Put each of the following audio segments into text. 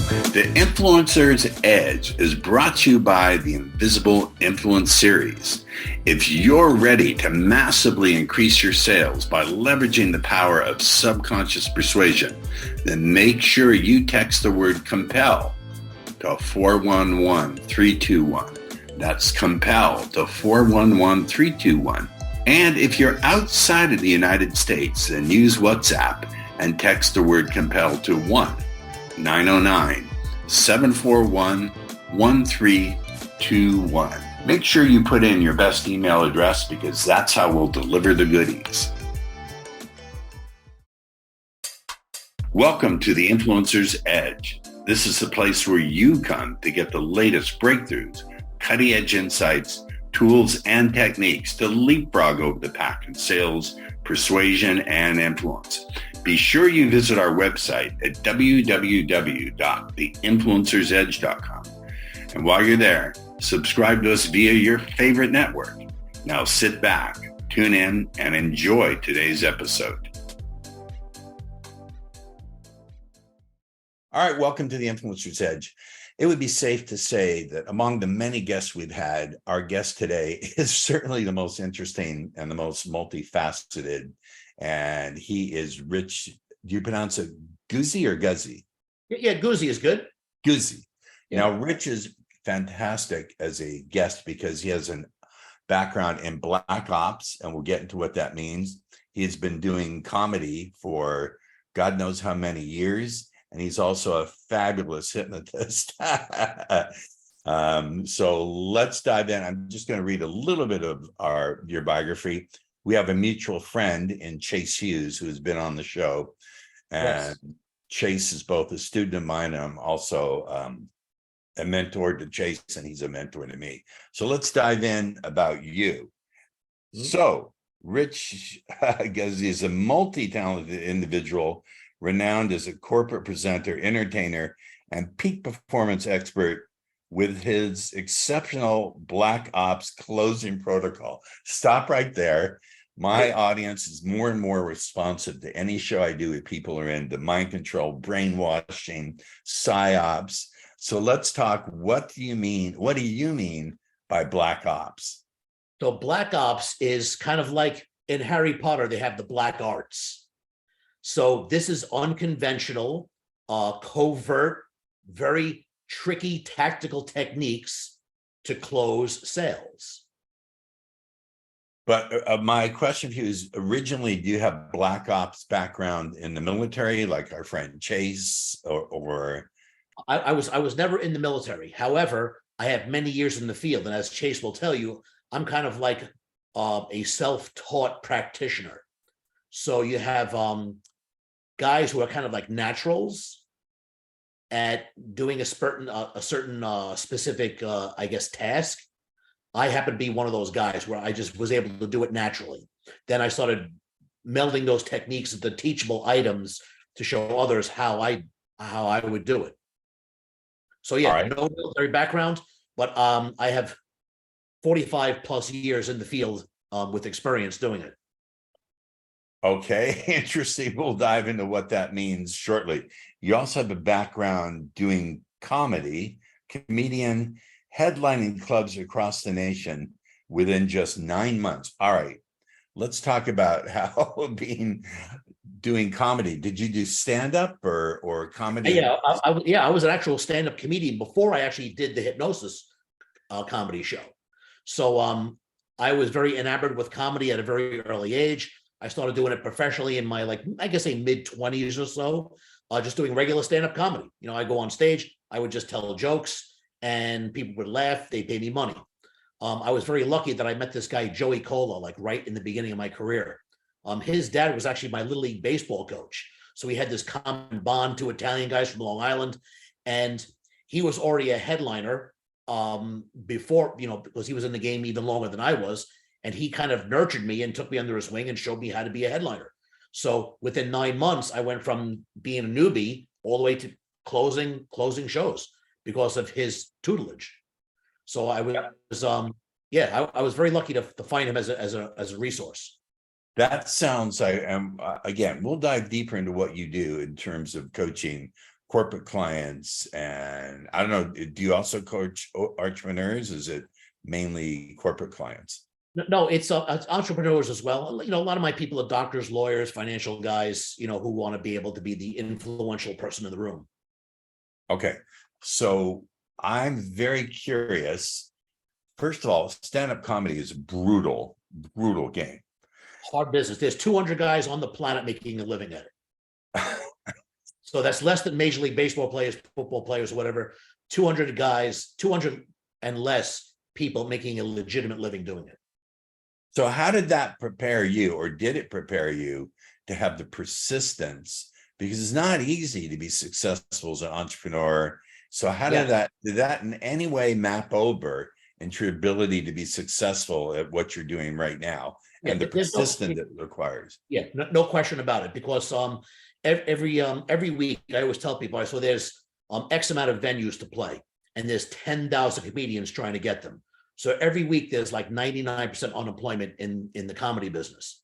The Influencer's Edge is brought to you by the Invisible Influence Series. If you're ready to massively increase your sales by leveraging the power of subconscious persuasion, then make sure you text the word COMPEL to 411321. That's COMPEL to 411321. And if you're outside of the United States, then use WhatsApp and text the word COMPEL to 1-909-741-1321. Make sure you put in your best email address because that's how we'll deliver the goodies. Welcome to the Influencer's Edge. This is the place where you come to get the latest breakthroughs, cutting-edge insights, tools, and techniques to leapfrog over the pack in sales, persuasion, and influence. Be sure you visit our website at www.theinfluencersedge.com. And while you're there, subscribe to us via your favorite network. Now sit back, tune in, and enjoy today's episode. All right, welcome to the Influencer's Edge. It would be safe to say that among the many guests we've had, our guest today is certainly the most interesting and the most multifaceted. And he is Rich. Do you pronounce it Guzzi or Guzzi? Yeah, Guzzi is good. Guzzi. Yeah. Now, Rich is fantastic as a guest because he has a background in black ops, and we'll get into what that means. He has been doing comedy for God knows how many years. And he's also a fabulous hypnotist. So let's dive in. I'm just going to read a little bit of your biography. We have a mutual friend in Chase Hughes who has been on the show. And yes. Chase is both a student of mine, and I'm also a mentor to Chase, and he's a mentor to me. So let's dive in about you. Mm-hmm. So Rich Guzzi is a multi-talented individual, renowned as a corporate presenter, entertainer, and peak performance expert with his exceptional Black Ops closing protocol. Stop right there. My audience is more and more responsive to any show I do with people who are into mind control, brainwashing, psyops. So let's talk. What do you mean by Black Ops? So Black Ops is kind of like in Harry Potter, they have the black arts. So this is unconventional, covert, very tricky tactical techniques to close sales. But my question for you is, originally, do you have Black Ops background in the military, like our friend Chase, or? I was never in the military. However, I have many years in the field, and as Chase will tell you, I'm kind of like a self-taught practitioner. So you have guys who are kind of like naturals at doing a certain specific, I guess, task. I happen to be one of those guys where I just was able to do it naturally. Then I started melding those techniques into teachable items to show others how I would do it. So yeah, right. No military background, but I have 45 plus years in the field with experience doing it. Okay, interesting. We'll dive into what that means shortly. You also have a background doing comedy, comedian, headlining clubs across the nation within just 9 months. All right, let's talk about how doing comedy. Did you do stand-up or comedy? Yeah, I was an actual stand-up comedian before I actually did the hypnosis comedy show. So I was very enamored with comedy at a very early age. I started doing it professionally in my, mid-20s or so, just doing regular stand-up comedy. You know, I go on stage, I would just tell jokes, and people would laugh. They pay me money. I was very lucky that I met this guy, Joey Cola, right in the beginning of my career. His dad was actually my Little League baseball coach. So we had this common bond, two Italian guys from Long Island. And he was already a headliner before, because he was in the game even longer than I was. And he kind of nurtured me and took me under his wing and showed me how to be a headliner. So within 9 months, I went from being a newbie all the way to closing shows because of his tutelage. So I was, I was very lucky to find him as a resource. That sounds like, again, we'll dive deeper into what you do in terms of coaching corporate clients, and I don't know, do you also coach entrepreneurs? Is it mainly corporate clients? No, it's entrepreneurs as well. A lot of my people are doctors, lawyers, financial guys, who want to be able to be the influential person in the room. Okay, so I'm very curious. First of all, stand-up comedy is a brutal game. Hard business. There's 200 guys on the planet making a living at it. So that's less than Major League Baseball players, football players, whatever. 200 guys, 200 and less people making a legitimate living doing it. So how did that prepare you, or did it prepare you to have the persistence? Because it's not easy to be successful as an entrepreneur. So how did that in any way map over into your ability to be successful at what you're doing right now, and the persistence it requires? Yeah, no question about it. Because every week I always tell people, so there's X amount of venues to play, and there's 10,000 comedians trying to get them. So every week there's like 99% unemployment in the comedy business.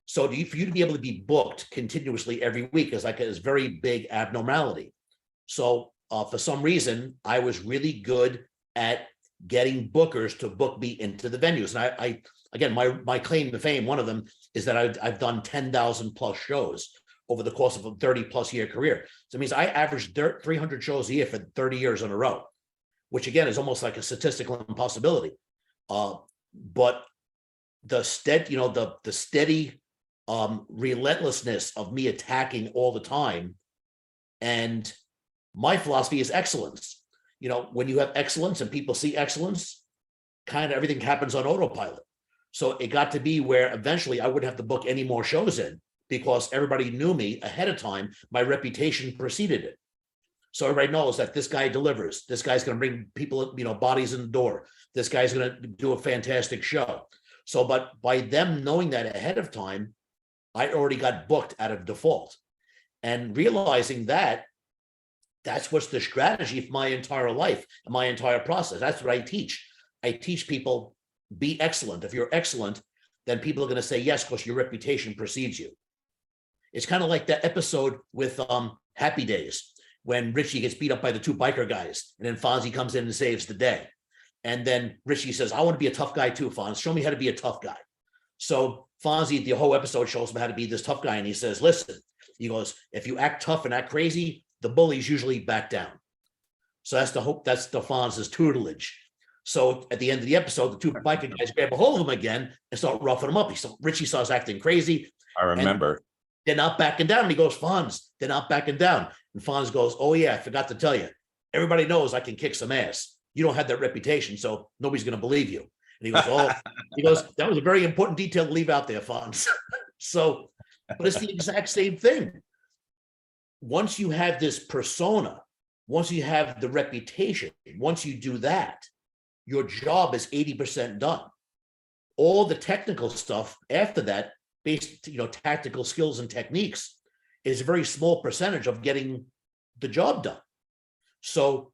So for you to be able to be booked continuously every week is like a very big abnormality. So for some reason, I was really good at getting bookers to book me into the venues. And I again, my claim to fame, one of them is that I've done 10,000 plus shows over the course of a 30 plus year career. So it means I averaged 300 shows a year for 30 years in a row, which again is almost like a statistical impossibility. But the steady relentlessness of me attacking all the time, and my philosophy is excellence. When you have excellence and people see excellence, kind of everything happens on autopilot. So it got to be where eventually I wouldn't have to book any more shows in, because everybody knew me ahead of time. My reputation preceded it. So everybody knows that this guy delivers. This guy's going to bring people, bodies in the door. This guy's going to do a fantastic show. So, but by them knowing that ahead of time, I already got booked out of default. And realizing that, that's what's the strategy for my entire life and my entire process. That's what I teach. I teach people, be excellent. If you're excellent, then people are going to say yes, because your reputation precedes you. It's kind of like that episode with Happy Days, when Richie gets beat up by the two biker guys, and then Fonzie comes in and saves the day. And then Richie says, I want to be a tough guy too, Fonz. Show me how to be a tough guy. So Fonzie, the whole episode shows him how to be this tough guy. And he says, listen, he goes, if you act tough and act crazy, the bullies usually back down. So that's the Fonz's tutelage. So at the end of the episode, the two biker guys grab a hold of him again and start roughing him up. Richie starts acting crazy. I remember. They're not backing down. And he goes, Fonz, they're not backing down. And Fonz goes, oh yeah, I forgot to tell you. Everybody knows I can kick some ass. You don't have that reputation, so nobody's going to believe you. And he goes, oh, that was a very important detail to leave out there, Fonz. So, but it's the exact same thing. Once you have this persona, once you have the reputation, once you do that, your job is 80% done. All the technical stuff after that, based, tactical skills and techniques, is a very small percentage of getting the job done. So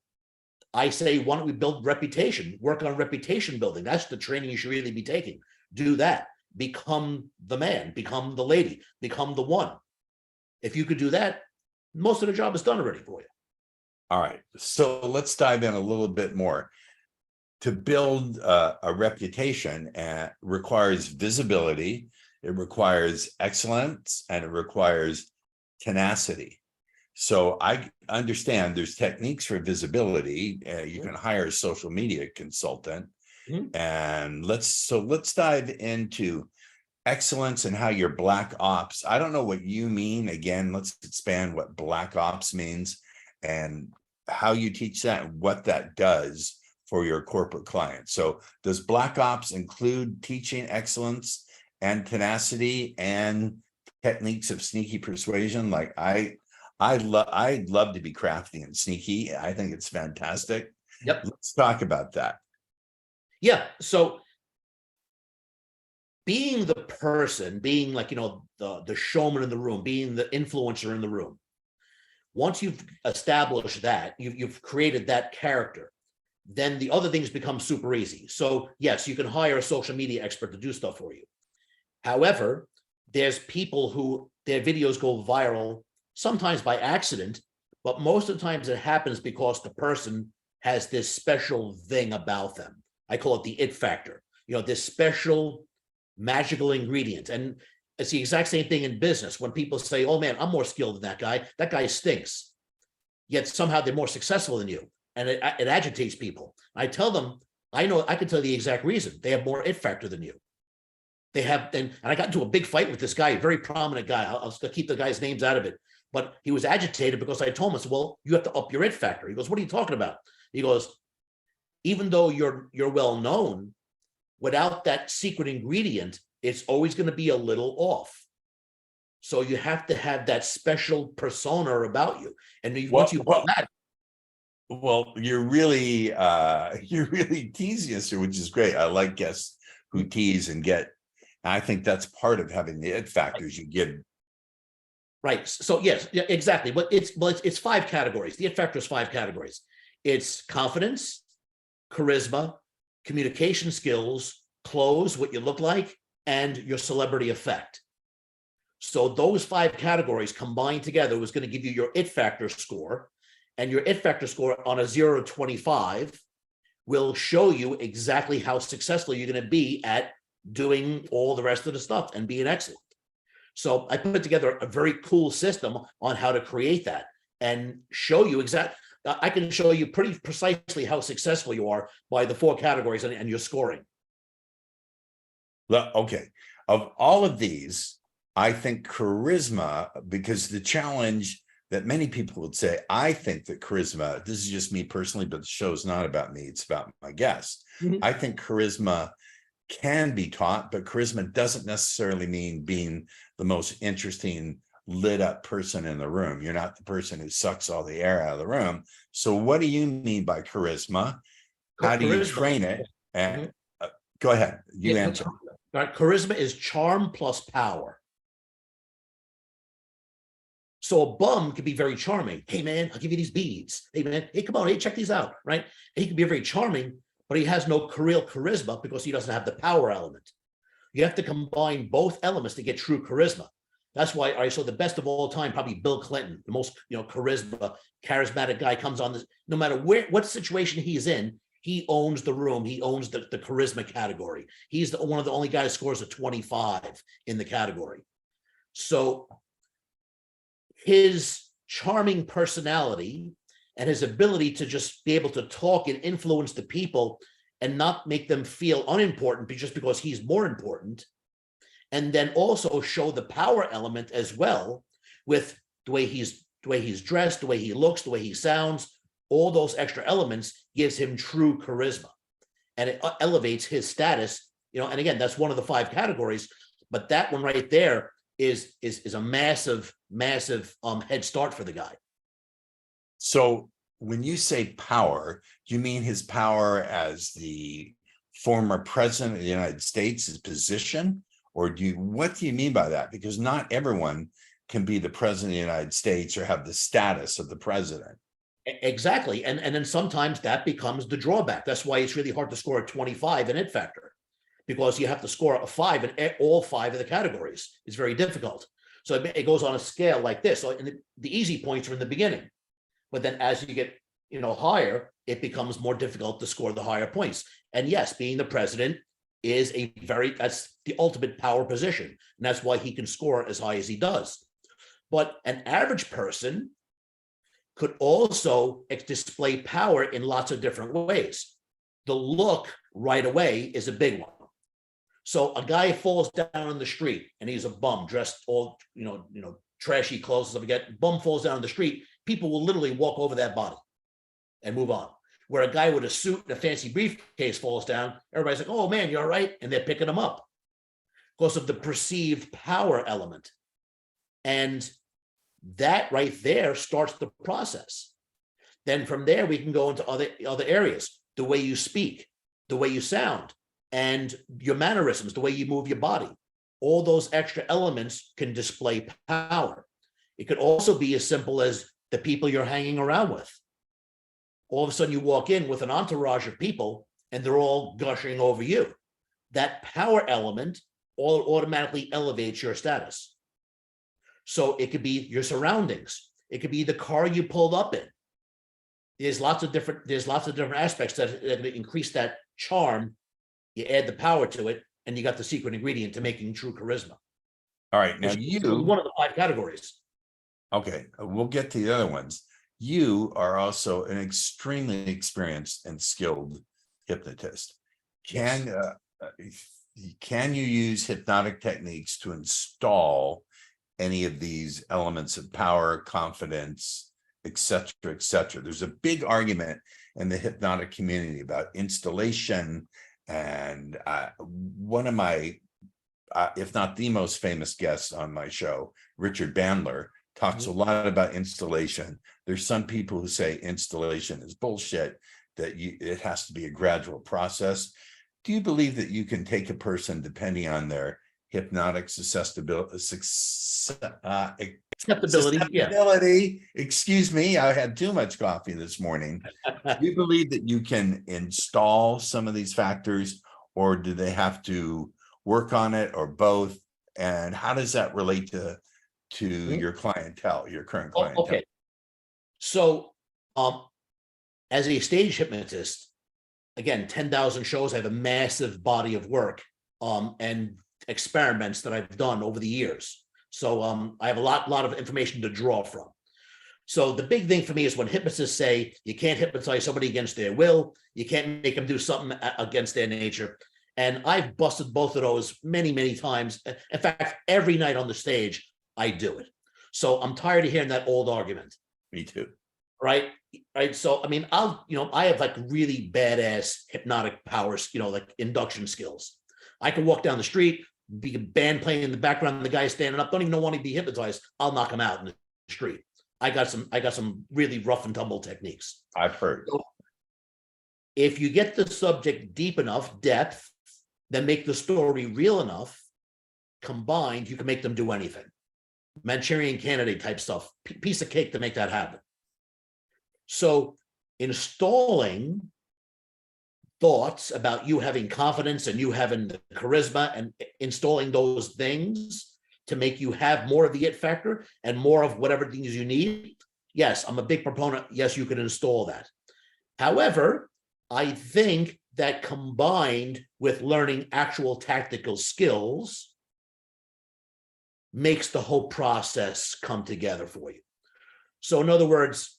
I say, why don't we build reputation, work on reputation building? That's the training you should really be taking. Do that. Become the man, become the lady, become the one. If you could do that, most of the job is done already for you. All right. So let's dive in a little bit more. To build a reputation requires visibility, it requires excellence, and it requires tenacity. So I understand there's techniques for visibility. You can hire a social media consultant. And let's dive into excellence and how your black ops. I don't know what you mean. Again, let's expand what black ops means and how you teach that and what that does for your corporate clients. So does black ops include teaching excellence and tenacity and techniques of sneaky persuasion? Like I'd love to be crafty and sneaky. I think it's fantastic. Yep. Let's talk about that. Yeah. So being the person, being like, the showman in the room, being the influencer in the room. Once you've established that, you've created that character, then the other things become super easy. So yes, you can hire a social media expert to do stuff for you. However, there's people who their videos go viral, sometimes by accident, But most of the times it happens because the person has this special thing about them. I call it the it factor, this special magical ingredient. And it's the exact same thing in business. When people say, oh man, I'm more skilled than that guy stinks. Yet somehow they're more successful than you. And it agitates people. I tell them, I can tell you the exact reason. They have more it factor than you. They have, and I got into a big fight with this guy, a very prominent guy. I'll keep the guy's names out of it. But he was agitated because I told him, I said, well, you have to up your it factor. He goes, what are you talking about? He goes, even though you're well known, without that secret ingredient, it's always going to be a little off. So you have to have that special persona about you. And once you've got that. Well, you're really teasing us here, which is great. I like guests who tease and get. I think that's part of having the it factors you give. Right. So yes, yeah, exactly. But it's 5 categories. The it factor is 5 categories. It's confidence, charisma, communication skills, clothes, what you look like, and your celebrity effect. So those 5 categories combined together was going to give you your it factor score. And your it factor score on a 0 to 25 will show you exactly how successful you're going to be at doing all the rest of the stuff and being excellent. So I put together a very cool system on how to create that and show you I can show you pretty precisely how successful you are by the 4 categories and your scoring. Okay. Of all of these, I think charisma, because the challenge that many people would say, I think that charisma, this is just me personally, but the show's not about me, it's about my guests. Mm-hmm. I think charisma can be taught, but charisma doesn't necessarily mean being the most interesting, lit up person in the room. You're not the person who sucks all the air out of the room. So what do you mean by charisma? How do you train it? And go ahead, you answer. Right. Charisma is charm plus power. So a bum could be very charming. Hey man, I'll give you these beads. Hey man, hey, come on, hey, check these out, right? And he can be very charming, but he has no real charisma because he doesn't have the power element. You have to combine both elements to get true charisma. That's why I saw the best of all time, probably Bill Clinton, the most charismatic guy, comes on this, no matter what situation he's in, he owns the room. He owns the charisma category. He's one of the only guys who scores a 25 in the category. So his charming personality and his ability to just be able to talk and influence the people and not make them feel unimportant just because he's more important, and then also show the power element as well with the way he's dressed, the way he looks, the way he sounds. All those extra elements gives him true charisma, and it elevates his status. And again, that's one of the 5 categories, but that one right there is a massive head start for the guy. So when you say power, do you mean his power as the former president of the United States, his position? Or what do you mean by that? Because not everyone can be the president of the United States or have the status of the president. Exactly. And then sometimes that becomes the drawback. That's why it's really hard to score a 25 in it factor, because you have to score a 5 in all 5 of the categories. It's very difficult. So it goes on a scale like this. So the easy points are in the beginning, but then as you get higher, it becomes more difficult to score the higher points. And yes, being the president is that's the ultimate power position. And that's why he can score as high as he does. But an average person could also display power in lots of different ways. The look right away is a big one. So a guy falls down on the street and he's a bum dressed all, trashy clothes, stuff like that. Bum falls down on the street. People will literally walk over that body and move on. Where a guy with a suit and a fancy briefcase falls down, everybody's like, oh man, you're all right. And they're picking him up because of the perceived power element. And that right there starts the process. Then from there, we can go into other areas, the way you speak, the way you sound, and your mannerisms, the way you move your body. All those extra elements can display power. It could also be as simple as the people you're hanging around with. All of a sudden you walk in with an entourage of people and they're all gushing over you. That power element all automatically elevates your status. So it could be your surroundings. It could be the car you pulled up in. There's lots of different aspects that increase that charm. You add the power to it, and you got the secret ingredient to making true charisma. All right, now Which is you, one of the 5 categories. okay, we'll get to the other ones. You are also an extremely experienced and skilled hypnotist. Yes. Can you use hypnotic techniques to install any of these elements of power, confidence, et cetera, et cetera? There's a big argument in the hypnotic community about installation, and one of my, if not the most famous guests on my show, Richard Bandler, talks a lot about installation. There's some people who say installation is bullshit, that it has to be a gradual process. Do you believe that you can take a person, depending on their hypnotic susceptibility, excuse me, I had too much coffee this morning. Do you believe that you can install some of these factors, or do they have to work on it, or both? And how does that relate to your clientele, your current clientele? Okay. So, as a stage hypnotist, again, 10,000 shows, I have a massive body of work, and experiments that I've done over the years. So, I have a lot of information to draw from. So the big thing for me is when hypnotists say you can't hypnotize somebody against their will, you can't make them do something against their nature. And I've busted both of those many, many times. In fact, every night on the stage, I do it. So I'm tired of hearing that old argument. Me too. Right. So, I mean, I have like really badass hypnotic powers, like induction skills. I can walk down the street, be a band playing in the background, the guy standing up, don't even want to be hypnotized. I'll knock him out in the street. I got some really rough and tumble techniques. I've heard. So if you get the subject deep enough, depth, then make the story real enough, combined, you can make them do anything. Manchurian Candidate type stuff, piece of cake to make that happen. So installing thoughts about you having confidence and you having the charisma, and installing those things to make you have more of the it factor and more of whatever things you need. Yes, I'm a big proponent. Yes, you can install that. However, I think that combined with learning actual tactical skills makes the whole process come together for you. So in other words,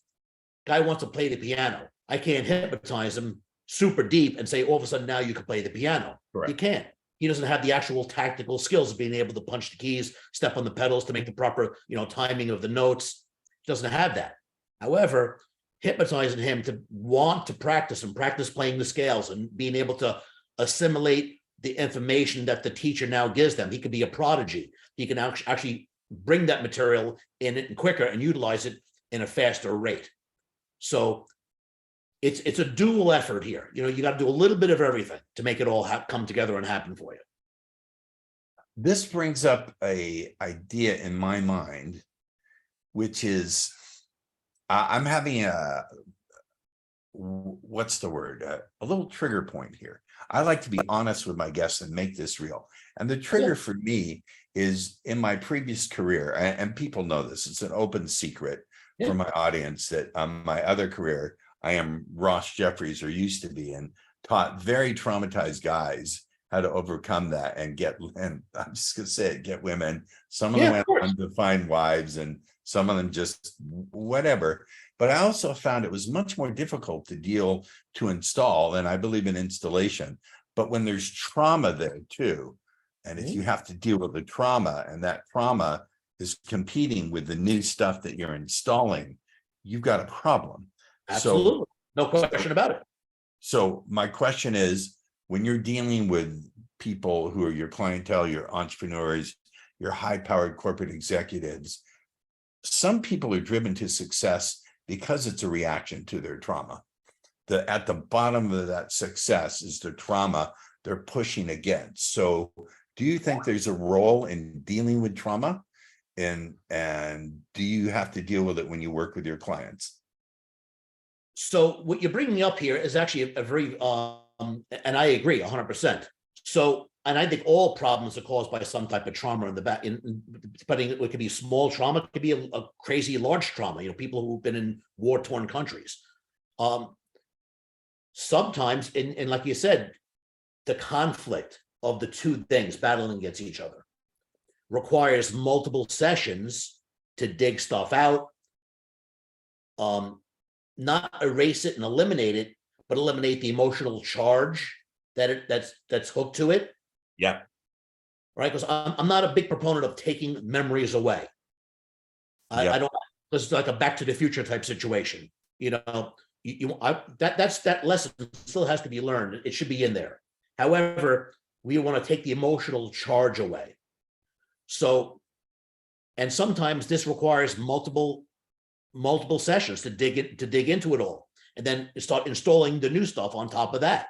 guy wants to play the piano. I can't hypnotize him super deep and say, all of a sudden now you can play the piano. Correct. You can't. He doesn't have the actual tactical skills of being able to punch the keys, step on the pedals to make the proper, timing of the notes. He doesn't have that. However, hypnotizing him to want to practice and practice playing the scales and being able to assimilate the information that the teacher now gives them. He could be a prodigy. He can actually bring that material in quicker and utilize it in a faster rate. So it's a dual effort here. You got to do a little bit of everything to make it all come together and happen for you. This brings up a idea in my mind, which is I'm having what's the word? A little trigger point here. I like to be honest with my guests and make this real. And the trigger for me is in my previous career, and people know this, it's an open secret for my audience, that my other career, I am Ross Jeffries, or used to be, and taught very traumatized guys how to overcome that and I'm just gonna say it, get women. Some of them went on to find wives, and some of them just whatever. But I also found it was much more difficult to install, and I believe in installation. But when there's trauma there too, and if you have to deal with the trauma, and that trauma is competing with the new stuff that you're installing, you've got a problem. Absolutely. No question about it. So my question is, when you're dealing with people who are your clientele, your entrepreneurs, your high-powered corporate executives, some people are driven to success because it's a reaction to their trauma. At the bottom of that success is the trauma they're pushing against. So do you think there's a role in dealing with trauma? And do you have to deal with it when you work with your clients? So what you're bringing up here is actually a very, and I agree 100%. So and I think all problems are caused by some type of trauma in the back. Depending, it could be small trauma, it could be a crazy large trauma. People who've been in war-torn countries. Sometimes, and like you said, the conflict of the two things battling against each other requires multiple sessions to dig stuff out. Not erase it and eliminate it, but eliminate the emotional charge that's hooked to it. Yeah. Right. Because I'm not a big proponent of taking memories away. I don't, this is like a Back to the Future type situation. That lesson still has to be learned. It should be in there. However, we want to take the emotional charge away. So, and sometimes this requires multiple sessions to dig into it all, and then start installing the new stuff on top of that.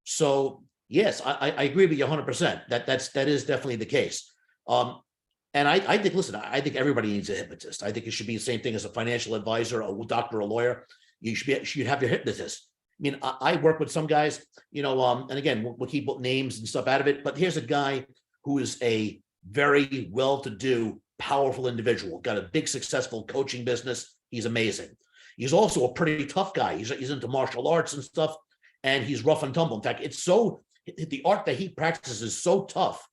So yes, I agree with you 100%. That is definitely the case. And I think, listen, I think everybody needs a hypnotist. I think it should be the same thing as a financial advisor, a doctor, a lawyer. You should have your hypnotist. I mean, I work with some guys, and again, we'll keep names and stuff out of it. But here's a guy who is a very well-to-do, powerful individual, got a big, successful coaching business. He's amazing. He's also a pretty tough guy. He's into martial arts and stuff, and he's rough and tumble. In fact, the art that he practices is so tough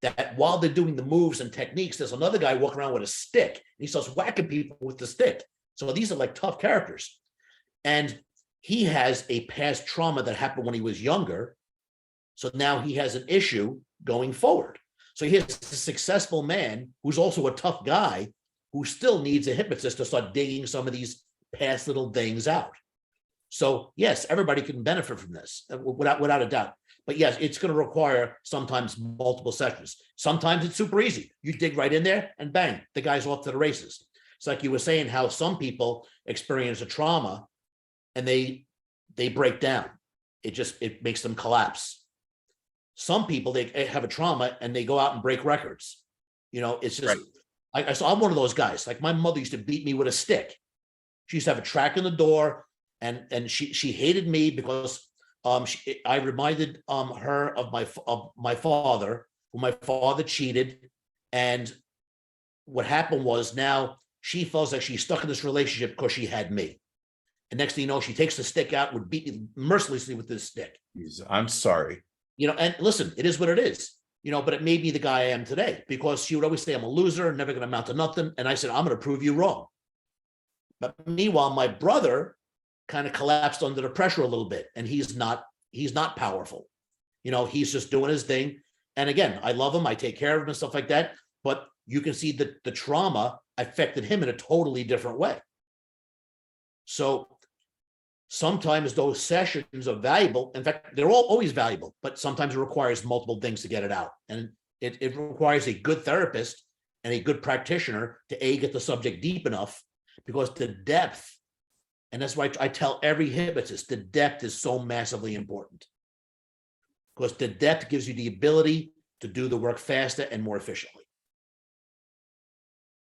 that while they're doing the moves and techniques, there's another guy walking around with a stick, and he starts whacking people with the stick. So these are like tough characters. And he has a past trauma that happened when he was younger. So now he has an issue going forward. So here's a successful man who's also a tough guy who still needs a hypnotist to start digging some of these past little things out. So yes, everybody can benefit from this without a doubt. But yes, it's going to require sometimes multiple sessions. Sometimes it's super easy. You dig right in there and bang, the guy's off to the races. It's like you were saying how some people experience a trauma and they break down. It makes them collapse. Some people, they have a trauma and they go out and break records. It's just, right. So I'm one of those guys. Like my mother used to beat me with a stick. She used to have a track in the door, and she hated me because I reminded her of my father, who my father cheated. And what happened was, now she feels like she's stuck in this relationship because she had me. And next thing you know, she takes the stick out and would beat me mercilessly with this stick. I'm sorry. And listen, it is what it is, but it made me the guy I am today, because she would always say I'm a loser, never going to amount to nothing. And I said, I'm going to prove you wrong. But meanwhile, my brother kind of collapsed under the pressure a little bit, and he's not powerful. He's just doing his thing. And again, I love him. I take care of him and stuff like that. But you can see that the trauma affected him in a totally different way. So sometimes those sessions are valuable. In fact, they're always valuable, but sometimes it requires multiple things to get it out. And it requires a good therapist and a good practitioner to get the subject deep enough, because the depth, and that's why I tell every hypnotist, the depth is so massively important, because the depth gives you the ability to do the work faster and more efficiently.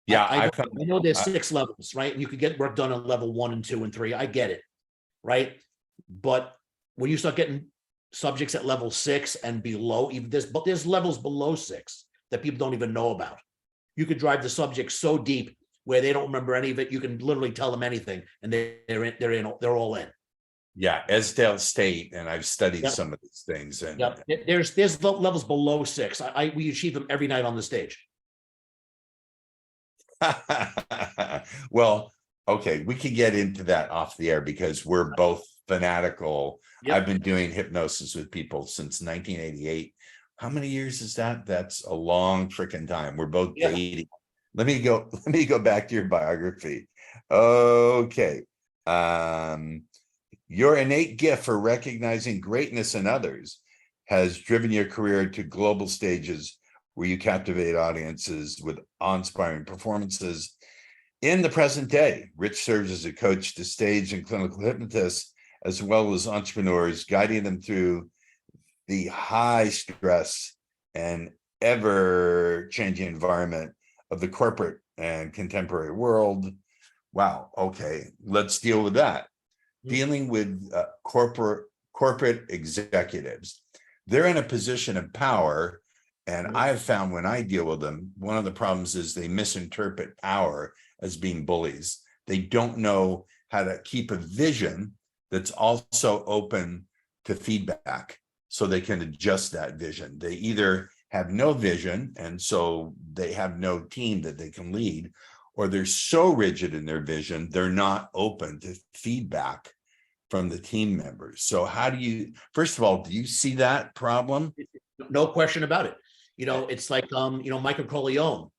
Yeah, I know there's 6 levels, right? And you could get work done on level 1 and 2 and 3. I get it, right? But when you start getting subjects at level 6 and below, even there's levels below 6 that people don't even know about. You could drive the subject so deep where they don't remember any of it. You can literally tell them anything, and they're all in. Yeah, Esdale State, and I've studied some of these things. And there's levels below 6. We achieve them every night on the stage. Well, okay, we could get into that off the air because we're both fanatical. Yep. I've been doing hypnosis with people since 1988. How many years is that? That's a long freaking time. We're both dating. Let me go back to your biography. Okay. Your innate gift for recognizing greatness in others has driven your career to global stages where you captivate audiences with awe-inspiring performances. In the present day, Rich serves as a coach to stage and clinical hypnotists, as well as entrepreneurs, guiding them through the high stress and ever-changing environment of the corporate and contemporary world. Wow. Okay, let's deal with that. Dealing with corporate executives. they're in a position of power. And I've found when I deal with them, one of the problems is they misinterpret power as being bullies. They don't know how to keep a vision that's also open to feedback so they can adjust that vision. They either have no vision and so they have no team that they can lead, or they're so rigid in their vision, they're not open to feedback from the team members. So how do you, first of all, do you see that problem? No question about it. It's like, Michael Corleone,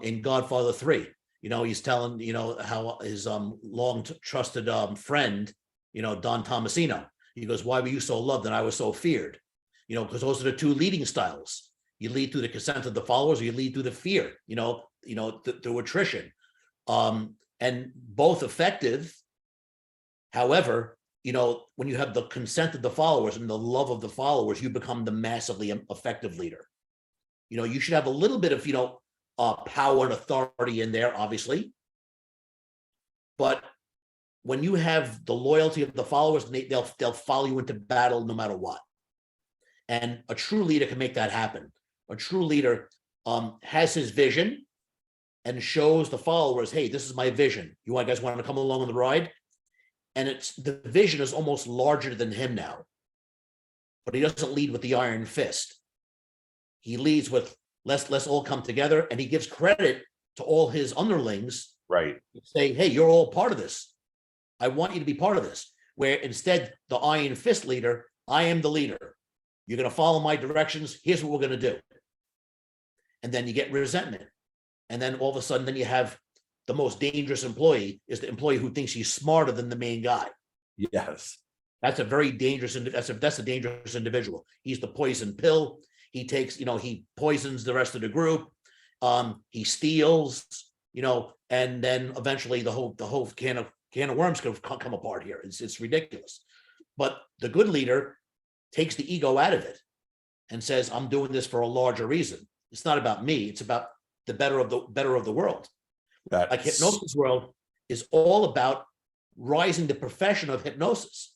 in Godfather 3, he's telling, how his, long trusted, friend, Don Tomasino, he goes, why were you so loved and I was so feared? Because those are the two leading styles. You lead through the consent of the followers, or you lead through the fear, through attrition. And both effective. However, when you have the consent of the followers and the love of the followers, you become the massively effective leader. You should have a little bit of, power and authority in there, obviously. But when you have the loyalty of the followers, they'll follow you into battle no matter what. And a true leader can make that happen. A true leader has his vision and shows the followers, hey, this is my vision. You guys want to come along on the ride? And the vision is almost larger than him now. But he doesn't lead with the iron fist. He leads with let's all come together, and he gives credit to all his underlings. Right. Say, hey, you're all part of this. I want you to be part of this. Where instead, the iron fist leader, I am the leader. You're going to follow my directions. Here's what we're going to do. And then you get resentment. And then all of a sudden, then you have the most dangerous employee is the employee who thinks he's smarter than the main guy. Yes. That's a very dangerous, that's a dangerous individual. He's the poison pill. He takes, he poisons the rest of the group. He steals, and then eventually the whole can of worms could come apart here. It's ridiculous. But the good leader takes the ego out of it and says, I'm doing this for a larger reason. It's not about me. It's about the better of the world. Like hypnosis world is all about rising the profession of hypnosis.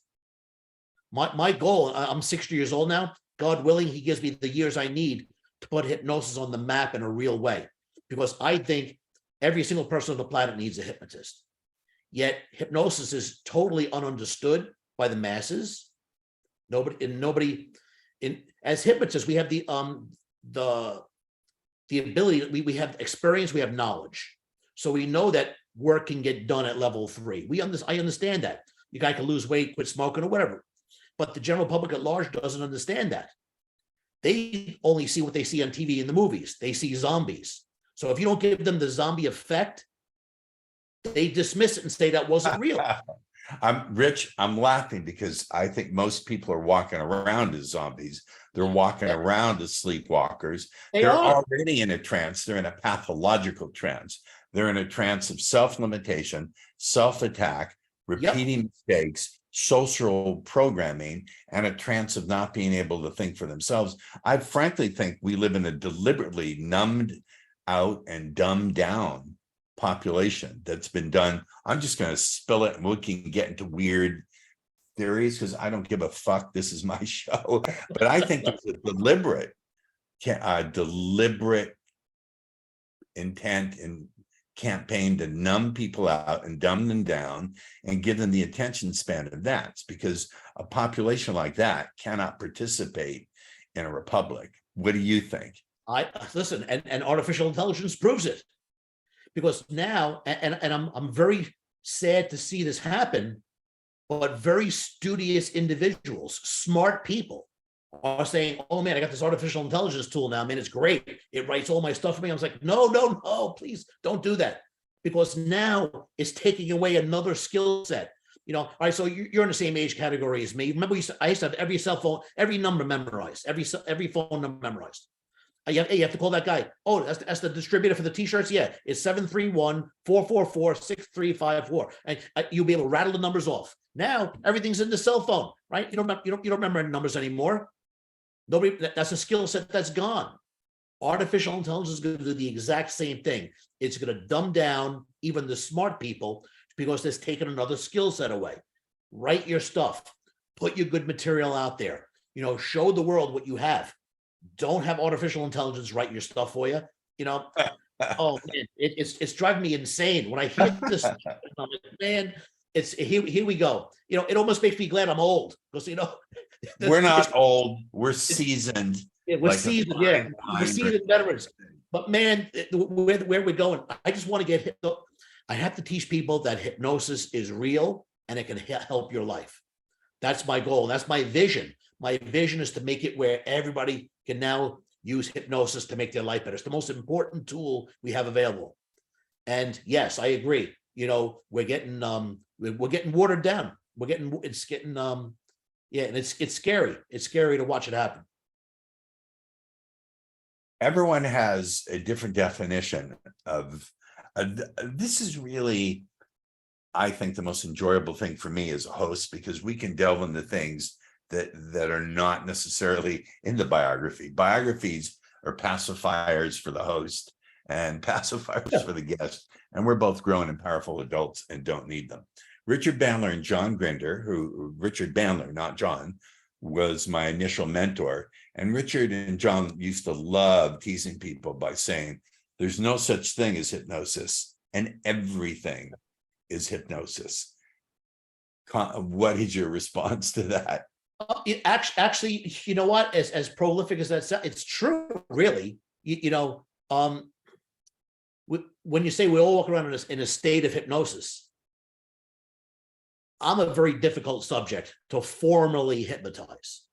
My goal, I'm 60 years old now. God willing, he gives me the years I need to put hypnosis on the map in a real way. Because I think every single person on the planet needs a hypnotist. Yet hypnosis is totally ununderstood by the masses. Nobody as hypnotists, we have the ability, we have experience, we have knowledge. So we know that work can get done at level 3. I understand that. You guy can lose weight, quit smoking, or whatever. But the general public at large doesn't understand that. They only see what they see on TV and the movies. They see zombies. So if you don't give them the zombie effect, they dismiss it and say that wasn't real. I'm laughing because I think most people are walking around as zombies. They're walking around as sleepwalkers. They're already in a trance. They're in a pathological trance. They're in a trance of self-limitation, self-attack, repeating mistakes, social programming, and a trance of not being able to think for themselves. I frankly think we live in a deliberately numbed out and dumbed down population that's been done. I'm just going to spill it and we can get into weird theories because I don't give a fuck. This is my show. But I think there's a deliberate intent and campaign to numb people out and dumb them down and give them the attention span of that. It's because a population like that cannot participate in a republic. What do you think? I listen, and artificial intelligence proves it. Because now, and I'm very sad to see this happen, but very studious individuals, smart people, are saying, oh man, I got this artificial intelligence tool now, man, it's great. It writes all my stuff for me. I was like, no, please don't do that. Because now it's taking away another skill set. All right, so you're in the same age category as me. Remember, I used to have every cell phone, every number memorized, every phone number memorized. You have to call that guy. Oh, that's the distributor for the t-shirts. Yeah, it's 731-444-6354, and you'll be able to rattle the numbers off. Now everything's in the cell phone, right? You don't remember numbers anymore. Nobody. That's a skill set that's gone. Artificial intelligence is going to do the exact same thing. It's going to dumb down even the smart people because it's taken another skill set away. Write your stuff. Put your good material out there. show the world what you have. Don't have artificial intelligence write your stuff for you. Oh man, it's driving me insane when I hear this. I'm like, man, it's here we go. It almost makes me glad I'm old because We're not old, we're seasoned. we're like a seasoned, fine we're wine. seasoned veterans. But man, where we're going, I just want to get hit. I have to teach people that hypnosis is real and it can help your life. That's my goal. That's my vision. My vision is to make it where everybody can now use hypnosis to make their life better. It's the most important tool we have available. And yes, I agree. We're getting watered down. And it's scary. It's scary to watch it happen. Everyone has a different definition of this is really, I think, the most enjoyable thing for me as a host, because we can delve into things that are not necessarily in the biography. Biographies are pacifiers for the host and pacifiers for the guest, and we're both grown and powerful adults and don't need them. Richard Bandler and John Grinder, Richard Bandler, not John, was my initial mentor. And Richard and John used to love teasing people by saying, there's no such thing as hypnosis, and everything is hypnosis. What is your response to that? Actually, you know what? As prolific as that sounds, it's true, really. When you say we all walk around in a state of hypnosis, I'm a very difficult subject to formally hypnotize.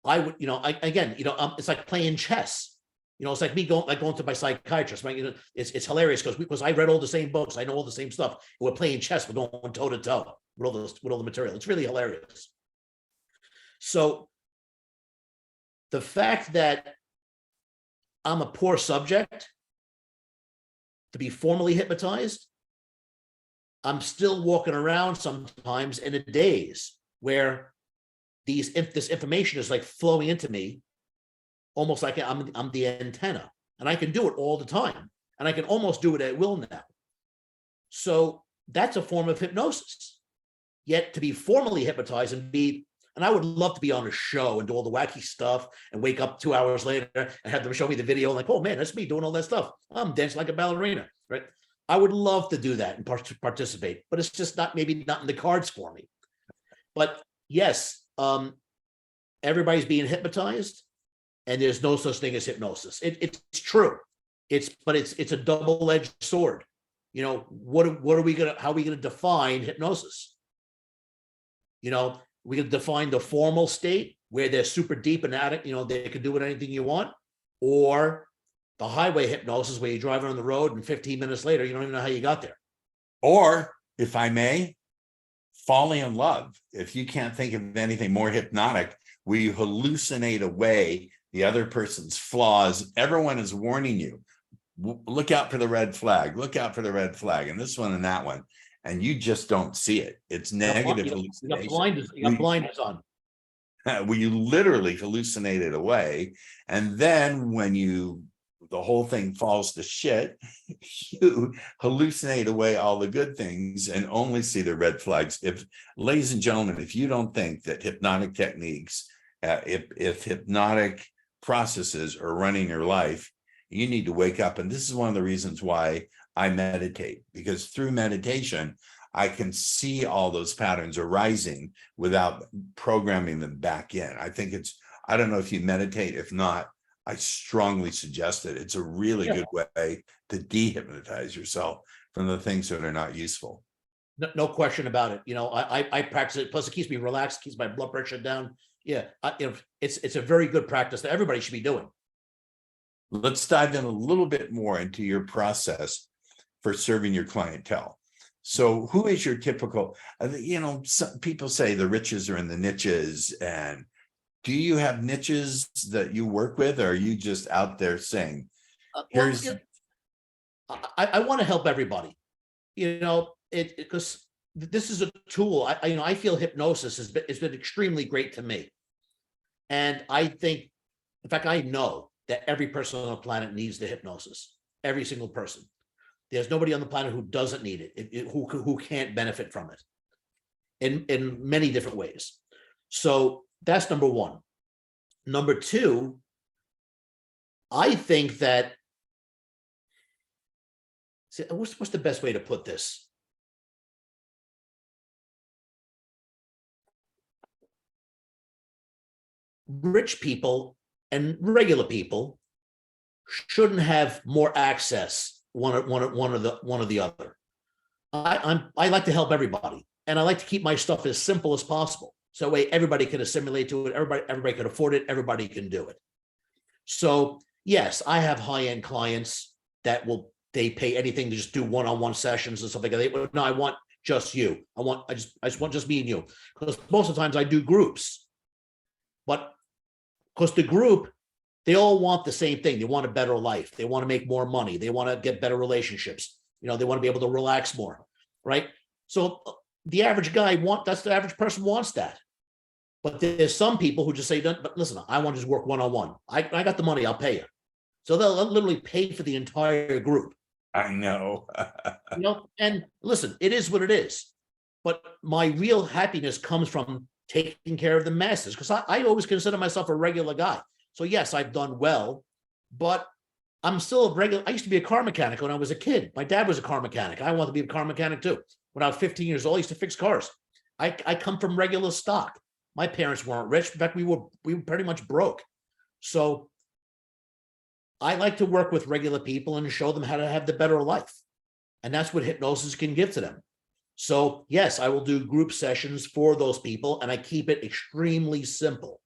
I would, it's like playing chess. It's like me going to my psychiatrist. Right? It's hilarious because I read all the same books. I know all the same stuff. We're playing chess. We're going toe to toe with all the material. It's really hilarious. So the fact that I'm a poor subject to be formally hypnotized, I'm still walking around sometimes in a daze where this information is like flowing into me, almost like I'm the antenna, and I can do it all the time, and I can almost do it at will now. So that's a form of hypnosis. Yet to be formally hypnotized and I would love to be on a show and do all the wacky stuff and wake up 2 hours later and have them show me the video like, oh man, that's me doing all that stuff. I'm dancing like a ballerina, right? I would love to do that and participate, but it's just maybe not in the cards for me. But yes, everybody's being hypnotized, and there's no such thing as hypnosis. It's true. It's a double-edged sword. How are we gonna define hypnosis? We can define the formal state where they're super deep and addict, they can do with anything you want, or the highway hypnosis where you drive on the road and 15 minutes later, you don't even know how you got there. Or, if I may, falling in love. If you can't think of anything more hypnotic, where you hallucinate away the other person's flaws. Everyone is warning you, look out for the red flag, look out for the red flag, and this one and that one. And you just don't see it. It's negative hallucination. You got blinders on. Where you literally hallucinate it away. And then when the whole thing falls to shit, you hallucinate away all the good things and only see the red flags. Ladies and gentlemen, if you don't think that hypnotic techniques, if hypnotic processes are running your life, you need to wake up. And this is one of the reasons why I meditate, because through meditation, I can see all those patterns arising without programming them back in. I don't know if you meditate. If not, I strongly suggest it. It's a really good way to dehypnotize yourself from the things that are not useful. No question about it. I practice it. Plus, it keeps me relaxed, keeps my blood pressure down. Yeah, it's a very good practice that everybody should be doing. Let's dive in a little bit more into your process for serving your clientele. So who is your typical, some people say the riches are in the niches, and do you have niches that you work with, or are you just out there saying, I want to help everybody, because this is a tool. I feel hypnosis has been extremely great to me. And I think, in fact, I know that every person on the planet needs the hypnosis. Every single person. There's nobody on the planet who doesn't need it, who can't benefit from it in many different ways. So that's number one. Number two, I think that, what's the best way to put this? Rich people and regular people shouldn't have more access one or the other. I like to help everybody, and I like to keep my stuff as simple as possible. So that way everybody can assimilate to it, everybody can afford it, everybody can do it. So yes, I have high-end clients that they pay anything to just do one-on-one sessions and stuff like that. No, I want just you. I just want just me and you. Because most of the times I do groups. But because the group, they all want the same thing. They want a better life. They want to make more money. They want to get better relationships. They want to be able to relax more, right? So the average guy that's the average person wants that. But there's some people who just say, but listen, I want to just work one-on-one. I got the money, I'll pay you. So they'll literally pay for the entire group. I know. And listen, it is what it is. But my real happiness comes from taking care of the masses, because I always consider myself a regular guy. So yes, I've done well, but I'm still a regular. I used to be a car mechanic when I was a kid. My dad was a car mechanic. I wanted to be a car mechanic too. When I was 15 years old, I used to fix cars. I come from regular stock. My parents weren't rich. In fact, we were pretty much broke. So I like to work with regular people and show them how to have the better life. And that's what hypnosis can give to them. So yes, I will do group sessions for those people, and I keep it extremely simple.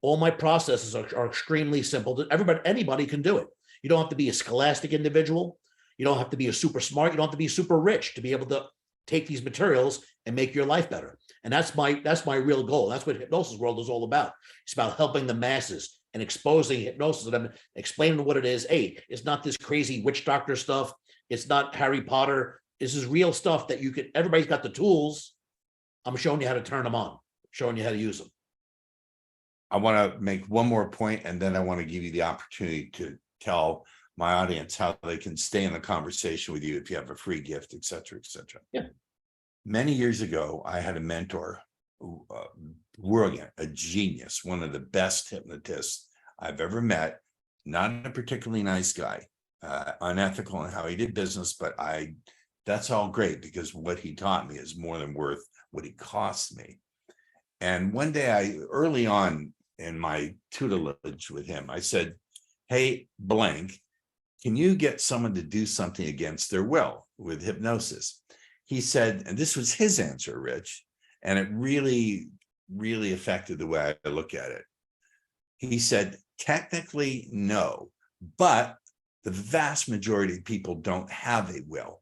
All my processes are extremely simple. Anybody can do it. You don't have to be a scholastic individual. You don't have to be a super smart. You don't have to be super rich to be able to take these materials and make your life better. And that's my real goal. That's what hypnosis world is all about. It's about helping the masses and exposing hypnosis to them, explaining what it is. Hey, it's not this crazy witch doctor stuff. It's not Harry Potter. This is real stuff that everybody's got the tools. I'm showing you how to turn them on, showing you how to use them. I want to make one more point, and then I want to give you the opportunity to tell my audience how they can stay in the conversation with you if you have a free gift, et cetera, et cetera. Yeah. Many years ago, I had a mentor who, brilliant, a genius, one of the best hypnotists I've ever met. Not a particularly nice guy, unethical in how he did business, but that's all great because what he taught me is more than worth what he cost me. And one day, early on in my tutelage with him, I said, hey, blank, can you get someone to do something against their will with hypnosis? He said, and this was his answer, Rich, and it really, really affected the way I look at it. He said, technically, no, but the vast majority of people don't have a will.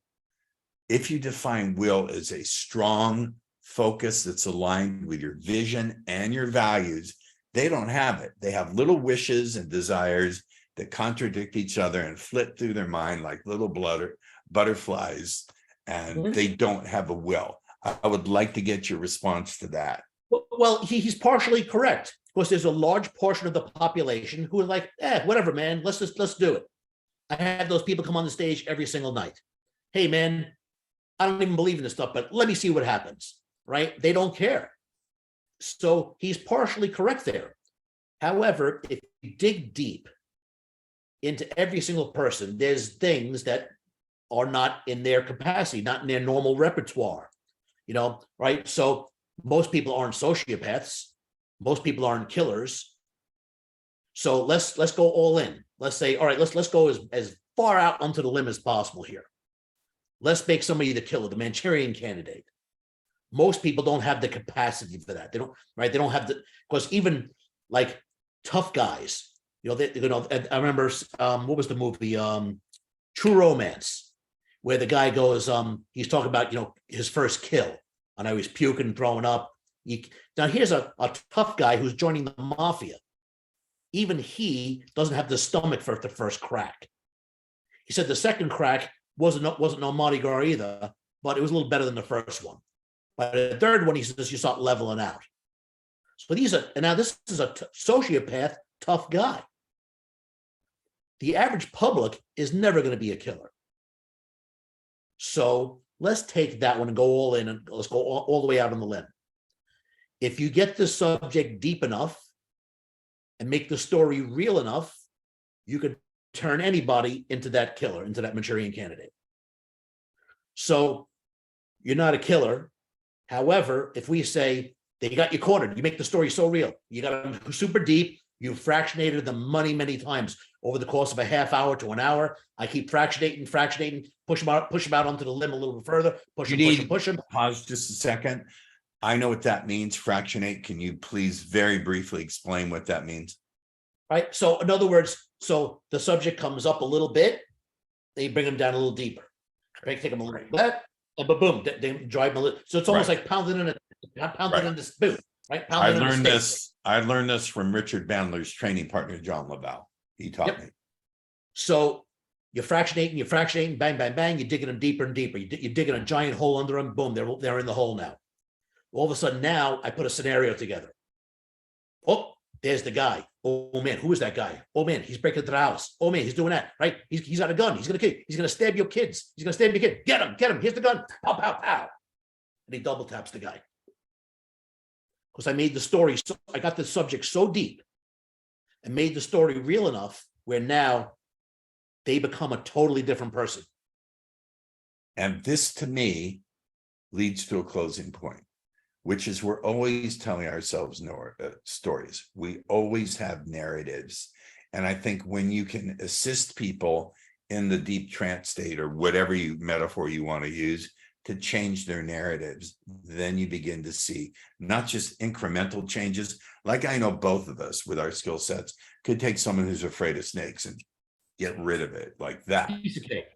If you define will as a strong focus that's aligned with your vision and your values, they don't have it. They have little wishes and desires that contradict each other and flit through their mind like little butterflies, and they don't have a will. I would like to get your response to that. Well, he's partially correct. Of course, there's a large portion of the population who are like, whatever, man, let's do it. I have those people come on the stage every single night. Hey, man, I don't even believe in this stuff, but let me see what happens, right? They don't care. So he's partially correct there. However, if you dig deep into every single person, there's things that are not in their capacity, not in their normal repertoire, right? So most people aren't sociopaths. Most people aren't killers. So let's go all in. Let's say, all right, let's go as far out onto the limb as possible here. Let's make somebody the killer, the Manchurian candidate. Most people don't have the capacity for that. They don't, right? They don't have the, because even like tough guys, I remember, what was the movie? True Romance, where the guy goes, he's talking about, his first kill. I know he's puking, throwing up. Now here's a tough guy who's joining the mafia. Even he doesn't have the stomach for the first crack. He said the second crack wasn't no Mardi Gras either, but it was a little better than the first one. But the third one, he says, you start leveling out. So now this is a sociopath, tough guy. The average public is never going to be a killer. So let's take that one and go all in, and let's go all the way out on the limb. If you get the subject deep enough and make the story real enough, you could turn anybody into that killer, into that Manchurian candidate. So you're not a killer. However, if we say they got you cornered, you make the story so real, you got them super deep, you fractionated them many times over the course of a half hour to an hour. I keep fractionating, push them out onto the limb a little bit further, push them. Pause just a second. I know what that means, fractionate. Can you please very briefly explain what that means? Right. So in other words, so the subject comes up a little bit, they bring them down a little deeper. Right? Take them a little bit, and boom, they drive them a little. So it's almost like pounding in this boot, right? I learned this from Richard Bandler's training partner, John Laval. He taught me. So you're fractionating, bang, bang, bang. You're digging them deeper and deeper. You're digging a giant hole under them. Boom, they're in the hole now. All of a sudden, now I put a scenario together. Oh, there's the guy. Oh man, who is that guy? Oh man, he's breaking into the house. Oh man, he's doing that, right? He's got a gun. He's gonna stab your kids. He's gonna stab your kid. Get him. Here's the gun. Pow, pow, pow. And he double taps the guy. Because I made the story, so I got the subject so deep and made the story real enough where now they become a totally different person. And this to me leads to a closing point, which is we're always telling ourselves stories. We always have narratives. And I think when you can assist people in the deep trance state or whatever metaphor you want to use to change their narratives, then you begin to see not just incremental changes. Like I know both of us with our skill sets could take someone who's afraid of snakes and get rid of it like that.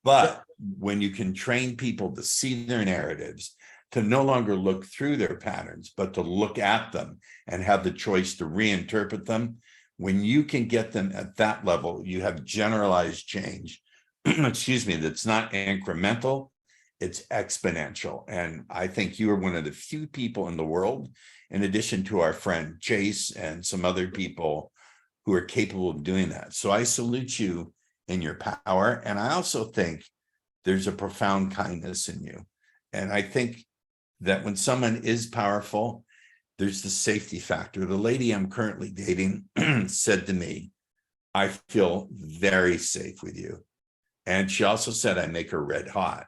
But when you can train people to see their narratives, to no longer look through their patterns, but to look at them and have the choice to reinterpret them. When you can get them at that level, you have generalized change, excuse me, that's not incremental, it's exponential. And I think you are one of the few people in the world, in addition to our friend Chase and some other people who are capable of doing that. So I salute you in your power. And I also think there's a profound kindness in you. And I think that when someone is powerful, there's the safety factor. The lady I'm currently dating said to me, I feel very safe with you. And she also said, I make her red hot.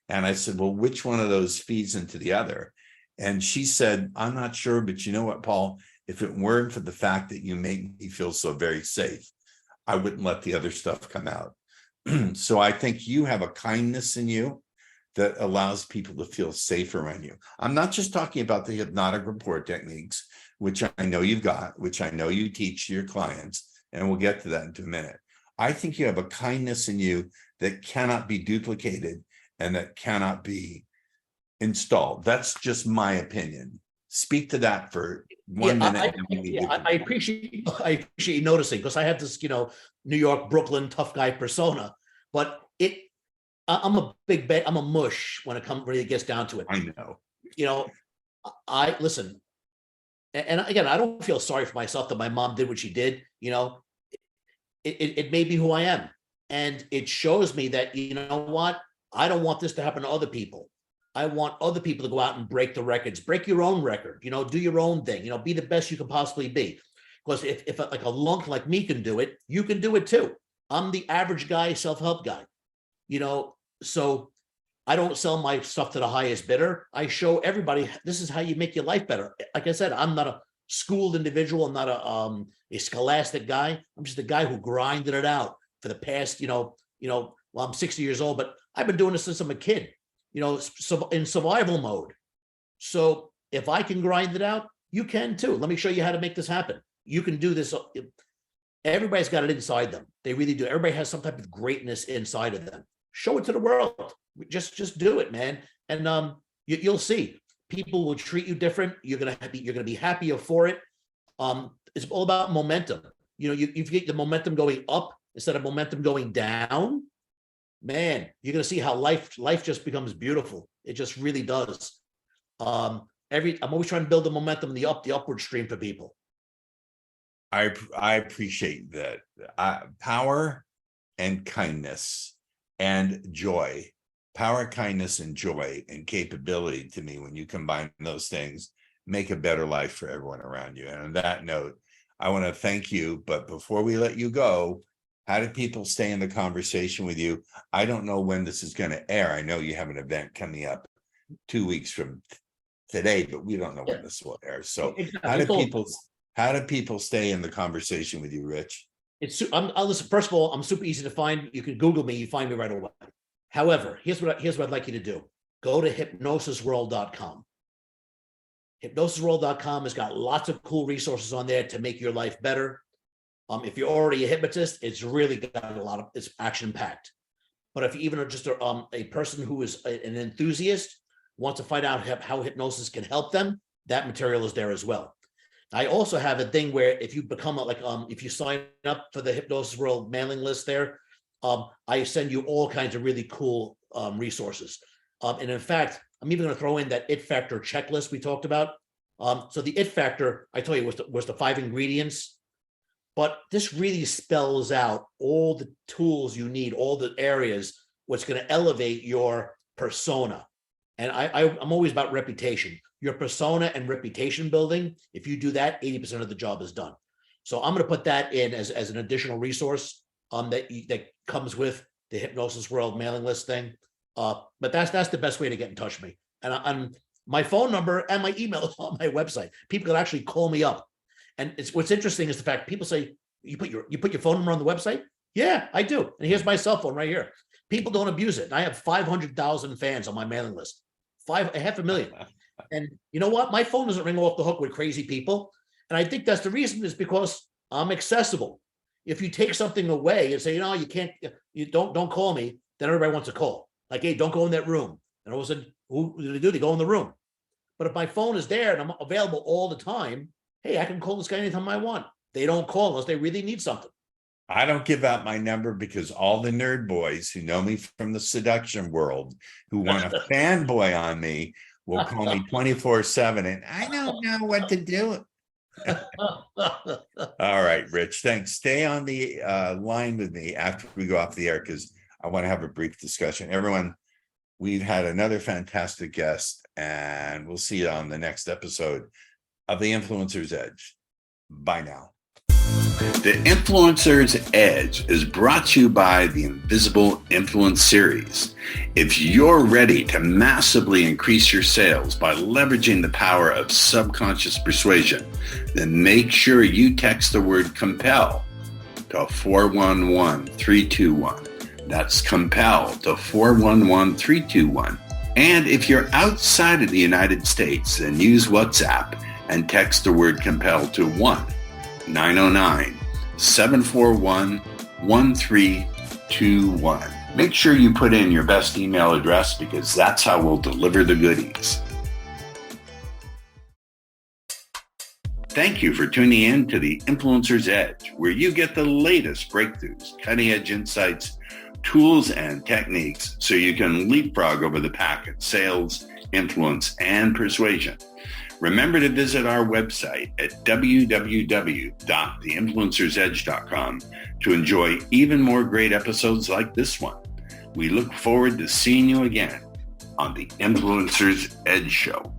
And I said, well, which one of those feeds into the other? And she said, I'm not sure, but you know what, Paul, if it weren't for the fact that you make me feel so very safe, I wouldn't let the other stuff come out. So I think you have a kindness in you that allows people to feel safe around you. I'm not just talking about the hypnotic rapport techniques, which I know you've got, which I know you teach to your clients, and we'll get to that in a minute. I think you have a kindness in you that cannot be duplicated and that cannot be installed. That's just my opinion. Speak to that for 1 minute. I appreciate you noticing, because I have this, New York, Brooklyn tough guy persona, but I'm a mush when it really gets down to it. I know. I listen, and again, I don't feel sorry for myself that my mom did what she did. It may be who I am, and it shows me that, you know what, I don't want this to happen to other people. I want other people to go out and break the records, break your own record, do your own thing, be the best you can possibly be. Because if like a lunk like me can do it, you can do it too. I'm the average guy, self-help guy, so I don't sell my stuff to the highest bidder. I show everybody, this is how you make your life better. Like I said, I'm not a schooled individual. I'm not a scholastic guy. I'm just a guy who grinded it out for the past, well, I'm 60 years old, but I've been doing this since I'm a kid, in survival mode. So if I can grind it out, you can too. Let me show you how to make this happen. You can do this. Everybody's got it inside them. They really do. Everybody has some type of greatness inside of them. Show it to the world. Just do it, man. And you'll see. People will treat you different. You're gonna be happier for it. It's all about momentum. You get the momentum going up instead of momentum going down. Man, you're gonna see how life just becomes beautiful. It just really does. I'm always trying to build the momentum in the upward stream for people. I appreciate that. Power and kindness and joy. Power, kindness, and joy and capability, to me, when you combine those things, make a better life for everyone around you. And on that note, I want to thank you. But before we let you go, how do people stay in the conversation with you? I don't know when this is going to air. I know you have an event coming up 2 weeks from today, but we don't know when this will air. So how do people stay in the conversation with you, Rich? Listen, first of all, I'm super easy to find. You can Google me, you find me right away. However, here's what I'd like you to do. Go to hypnosisworld.com. Hypnosisworld.com has got lots of cool resources on there to make your life better. If you're already a hypnotist, it's really got it's action packed. But if you even are just a person who is an enthusiast, wants to find out how hypnosis can help them, that material is there as well. I also have a thing where if you become if you sign up for the Hypnosis World mailing list there, I send you all kinds of really cool resources. And in fact, I'm even going to throw in that It Factor checklist we talked about. So the It Factor, I told you, was the 5 ingredients, but this really spells out all the tools you need, all the areas, what's going to elevate your persona. And I'm always about reputation. Your persona and reputation building, if you do that, 80% of the job is done. So I'm going to put that in as an additional resource that comes with the Hypnosis World mailing list thing. But that's the best way to get in touch with me. And my phone number and my email is on my website. People can actually call me up. And what's interesting is the fact people say, you put your phone number on the website? Yeah, I do. And here's my cell phone right here. People don't abuse it. And I have 500,000 fans on my mailing list, 500,000. And you know what? My phone doesn't ring off the hook with crazy people. And I think that's the reason is because I'm accessible. If you take something away and say, you can't, you don't call me, then everybody wants to call. Like, hey, don't go in that room. And all of a sudden, who do they do? They go in the room. But if my phone is there and I'm available all the time, hey, I can call this guy anytime I want. They don't call unless they really need something. I don't give out my number because all the nerd boys who know me from the seduction world, who want to fanboy on me, will call me 24/7, and I don't know what to do. All right, Rich, thanks. Stay on the line with me after we go off the air because I want to have a brief discussion. Everyone, we've had another fantastic guest, and we'll see you on the next episode of The Influencer's Edge. Bye now. The Influencer's Edge is brought to you by the Invisible Influence Series. If you're ready to massively increase your sales by leveraging the power of subconscious persuasion, then make sure you text the word COMPEL to 411321. That's COMPEL to 411321. And if you're outside of the United States, then use WhatsApp and text the word COMPEL to 1-909-741-1321. Make sure you put in your best email address because that's how we'll deliver the goodies. Thank you for tuning in to the Influencer's Edge, where you get the latest breakthroughs, cutting-edge insights, tools, and techniques so you can leapfrog over the pack in sales, influence, and persuasion. Remember to visit our website at www.theinfluencersedge.com to enjoy even more great episodes like this one. We look forward to seeing you again on the Influencer's Edge Show.